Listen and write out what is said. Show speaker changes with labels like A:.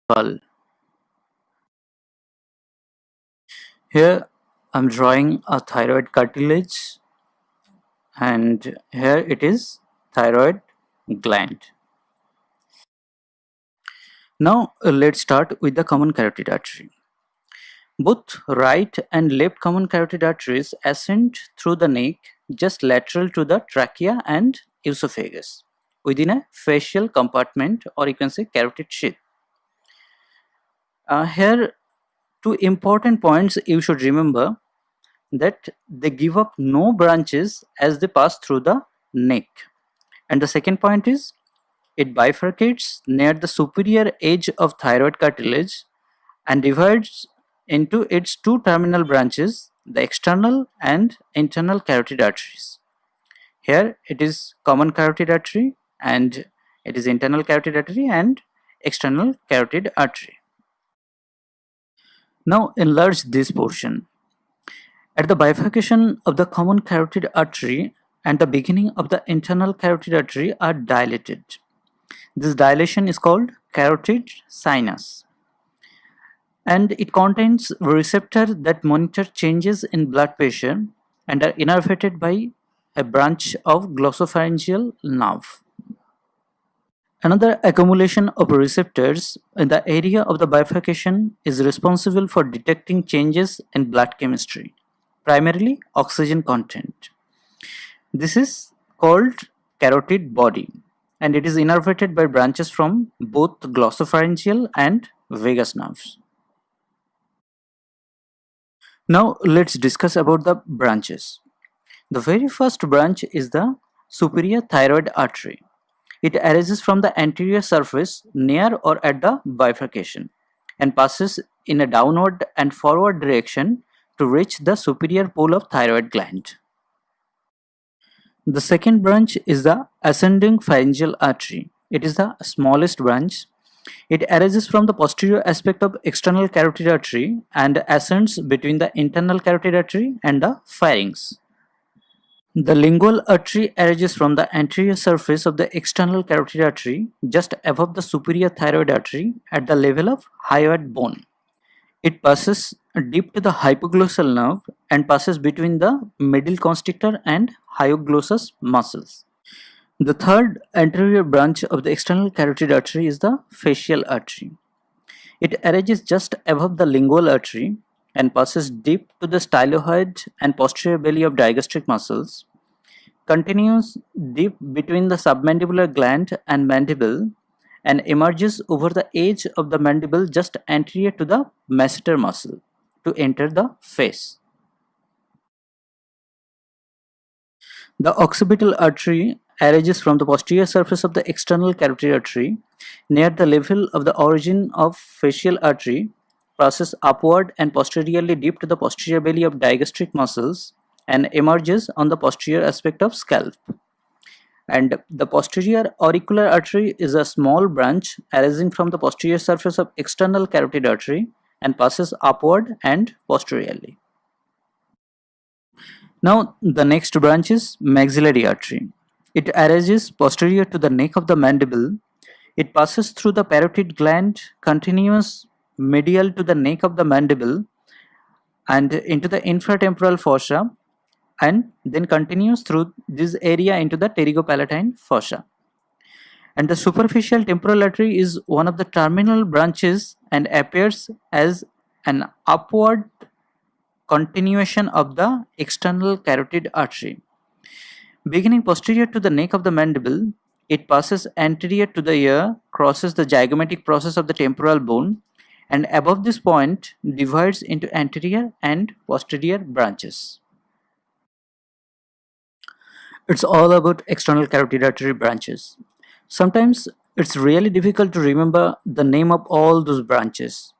A: skull. Here I'm drawing a thyroid cartilage, and here it is thyroid gland. Now let's start with the common carotid artery. Both right and left common carotid arteries ascend through the neck just lateral to the trachea and esophagus within a facial compartment, or you can say carotid sheath. Here two important points you should remember: that they give up no branches as they pass through the neck. And the second point is it bifurcates near the superior edge of thyroid cartilage and divides into its two terminal branches, the external and internal carotid arteries. Here it is common carotid artery, and it is internal carotid artery and external carotid artery. Now enlarge this portion. At the bifurcation of the common carotid artery and the beginning of the internal carotid artery are dilated. This dilation is called carotid sinus, and it contains receptors that monitor changes in blood pressure and are innervated by a branch of glossopharyngeal nerve. Another accumulation of receptors in the area of the bifurcation is responsible for detecting changes in blood chemistry, primarily oxygen content. This is called carotid body, and it is innervated by branches from both glossopharyngeal and vagus nerves. Now let's discuss about the branches. The very first branch is the superior thyroid artery. It arises from the anterior surface near or at the bifurcation and passes in a downward and forward direction to reach the superior pole of thyroid gland. The second branch is the ascending pharyngeal artery. It is the smallest branch. It arises from the posterior aspect of external carotid artery and ascends between the internal carotid artery and the pharynx. The lingual artery arises from the anterior surface of the external carotid artery just above the superior thyroid artery at the level of hyoid bone. It passes deep to the hypoglossal nerve and passes between the middle constrictor and hyoglossus muscles. The third anterior branch of the external carotid artery is the facial artery. It arises just above the lingual artery and passes deep to the styloid and posterior belly of digastric muscles, continues deep between the submandibular gland and mandible, and emerges over the edge of the mandible just anterior to the masseter muscle to enter the face. The occipital artery arises from the posterior surface of the external carotid artery near the level of the origin of facial artery, passes upward and posteriorly deep to the posterior belly of digastric muscles, and emerges on the posterior aspect of scalp. And the posterior auricular artery is a small branch arising from the posterior surface of external carotid artery and passes upward and posteriorly. Now the next branch is maxillary artery. It arises posterior to the neck of the mandible. It passes through the parotid gland, continues medial to the neck of the mandible and into the infratemporal fossa, and then continues through this area into the pterygopalatine fossa. And the superficial temporal artery is one of the terminal branches and appears as an upward continuation of the external carotid artery. Beginning posterior to the neck of the mandible, it passes anterior to the ear, crosses the zygomatic process of the temporal bone, and above this point divides into anterior and posterior branches. It's all about external carotid artery branches. Sometimes it's really difficult to remember the name of all those branches.